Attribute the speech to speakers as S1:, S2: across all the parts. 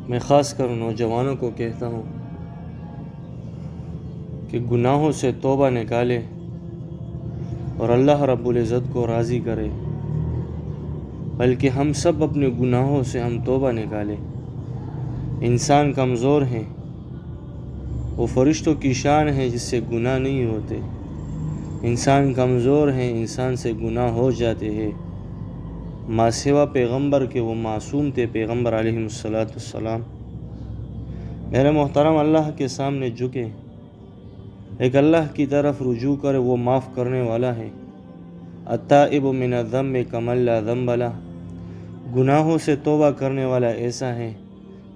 S1: میں خاص کر نوجوانوں کو کہتا ہوں کہ گناہوں سے توبہ نکالے اور اللہ رب العزت کو راضی کرے، بلکہ ہم سب اپنے گناہوں سے ہم توبہ نکالیں۔ انسان کمزور ہیں، وہ فرشتوں کی شان ہے جس سے گناہ نہیں ہوتے۔ انسان کمزور ہیں، انسان سے گناہ ہو جاتے ہیں۔ ما سوا پیغمبر کے وہ معصوم تھے، پیغمبر علیہ السلام۔ میرے محترم، اللہ کے سامنے جھکے، ایک اللہ کی طرف رجوع کرے، وہ معاف کرنے والا ہے۔ التائب من الذنب کمن لا ذنب لہ، گناہوں سے توبہ کرنے والا ایسا ہے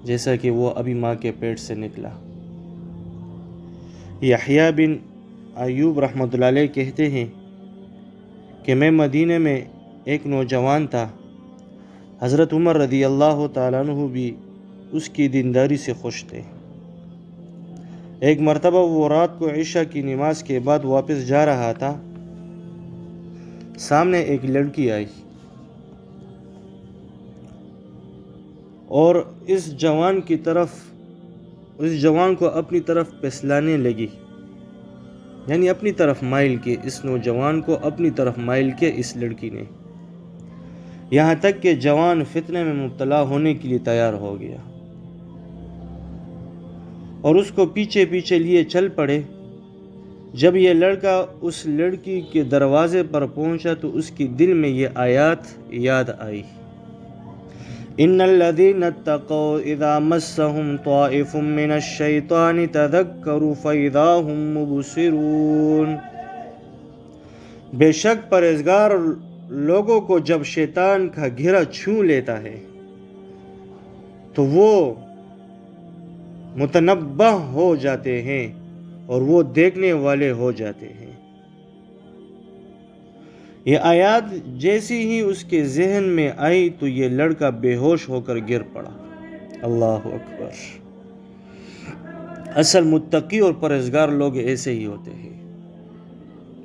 S1: جیسا کہ وہ ابھی ماں کے پیٹ سے نکلا۔ یحییٰ بن ایوب رحمۃ اللہ علیہ کہتے ہیں کہ میں مدینے میں ایک نوجوان تھا، حضرت عمر رضی اللہ تعالیٰ عنہ بھی اس کی دینداری سے خوش تھے۔ ایک مرتبہ وہ رات کو عشاء کی نماز کے بعد واپس جا رہا تھا، سامنے ایک لڑکی آئی اور اس جوان کو اپنی طرف پھسلانے لگی، یعنی اپنی طرف مائل کے، اس نوجوان کو اپنی طرف مائل کے اس لڑکی نے، یہاں تک کہ جوان فتنے میں مبتلا ہونے کے لیے تیار ہو گیا اور اس کو پیچھے پیچھے لیے چل پڑے۔ جب یہ لڑکا اس لڑکی کے دروازے پر پہنچا تو اس کی دل میں یہ آیات یاد آئی، ان الذین اتقوا اذا مسهم طائف من الشیطان تذکروا فاذا هم مبصرون۔ بے شک پرہیزگار لوگوں کو جب شیطان کا گھیرا چھو لیتا ہے تو وہ متنبہ ہو جاتے ہیں اور وہ دیکھنے والے ہو جاتے ہیں۔ یہ آیات جیسی ہی اس کے ذہن میں آئی تو یہ لڑکا بے ہوش ہو کر گر پڑا۔ اللہ اکبر! اصل متقی اور پرہیزگار لوگ ایسے ہی ہوتے ہیں۔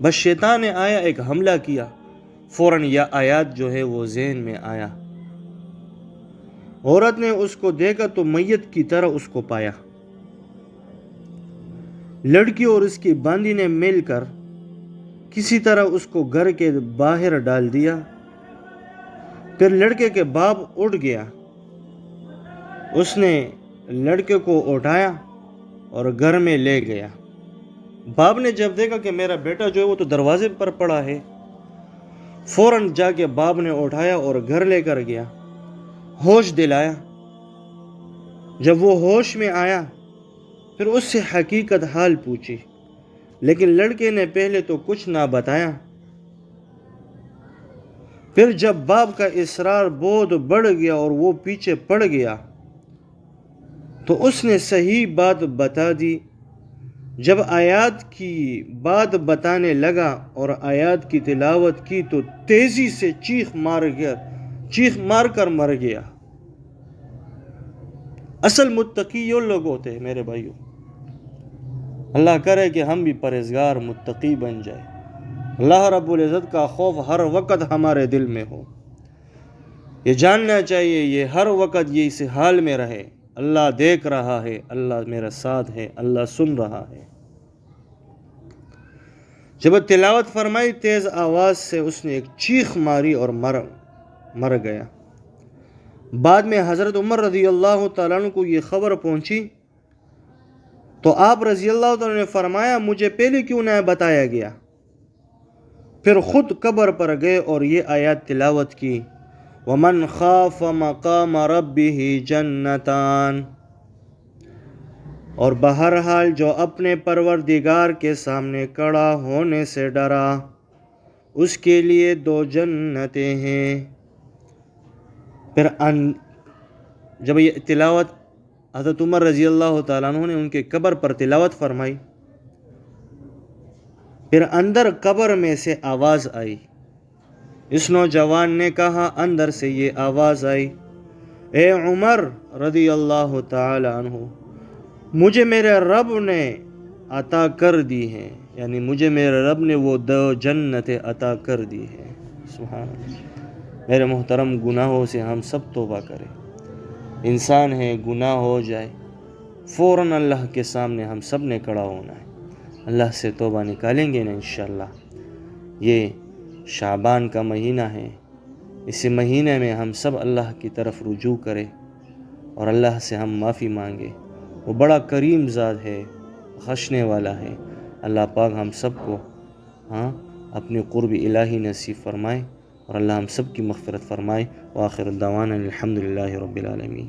S1: بس شیطان نے آیا، ایک حملہ کیا، فوراً یہ آیات جو ہے وہ ذہن میں آیا۔ عورت نے اس کو دیکھا تو میت کی طرح اس کو پایا۔ لڑکی اور اس کی باندی نے مل کر کسی طرح اس کو گھر کے باہر ڈال دیا۔ پھر لڑکے کے باپ اٹھ گیا، اس نے لڑکے کو اٹھایا اور گھر میں لے گیا۔ باپ نے جب دیکھا کہ میرا بیٹا جو ہے وہ تو دروازے پر پڑا ہے، فوراً جا کے باپ نے اٹھایا اور گھر لے کر گیا، ہوش دلایا۔ جب وہ ہوش میں آیا پھر اس سے حقیقت حال پوچھی، لیکن لڑکے نے پہلے تو کچھ نہ بتایا۔ پھر جب باپ کا اصرار بہت بڑھ گیا اور وہ پیچھے پڑ گیا تو اس نے صحیح بات بتا دی۔ جب آیات کی بات بتانے لگا اور آیات کی تلاوت کی تو تیزی سے چیخ مار کر مر گیا۔ اصل متقی یہ لوگ ہوتے ہیں میرے بھائیوں۔ اللہ کرے کہ ہم بھی پرہیزگار متقی بن جائے، اللہ رب العزت کا خوف ہر وقت ہمارے دل میں ہو۔ یہ جاننا چاہیے یہ ہر وقت یہ اس حال میں رہے، اللہ دیکھ رہا ہے، اللہ میرا ساتھ ہے، اللہ سن رہا ہے۔ جب تلاوت فرمائی تیز آواز سے اس نے ایک چیخ ماری اور مر گیا۔ بعد میں حضرت عمر رضی اللہ تعالیٰ عنہ کو یہ خبر پہنچی تو آپ رضی اللہ تعالیٰ عنہ نے فرمایا مجھے پہلے کیوں نہ بتایا گیا؟ پھر خود قبر پر گئے اور یہ آیات تلاوت کی، وَمَنْ خَافَ مَقَامَ رَبِّهِ جَنَّتَانِ، اور بہرحال جو اپنے پروردگار کے سامنے کھڑا ہونے سے ڈرا اس کے لیے 2 جنتیں ہیں۔ پھر جب یہ تلاوت حضرت عمر رضی اللہ تعالیٰ عنہ نے ان کے قبر پر تلاوت فرمائی، پھر اندر قبر میں سے آواز آئی۔ اس نوجوان نے کہا، اندر سے یہ آواز آئی، اے عمر رضی اللہ تعالی عنہ، مجھے میرے رب نے عطا کر دی ہیں، یعنی مجھے میرے رب نے وہ 2 جنتیں عطا کر دی ہیں۔ سبحان اللہ! میرے محترم، گناہوں سے ہم سب توبہ کریں، انسان ہے، گناہ ہو جائے فوراً اللہ کے سامنے ہم سب نے کھڑا ہونا ہے، اللہ سے توبہ نکالیں گے نا انشاءاللہ۔ یہ شعبان کا مہینہ ہے، اسی مہینے میں ہم سب اللہ کی طرف رجوع کریں اور اللہ سے ہم معافی مانگے۔ وہ بڑا کریم ذات ہے، بخشنے والا ہے۔ اللہ پاک ہم سب کو اپنے قرب الہی نصیب فرمائے اور اللہ ہم سب کی مغفرت فرمائے۔ وآخر الدعوانا الحمدللہ رب العالمین۔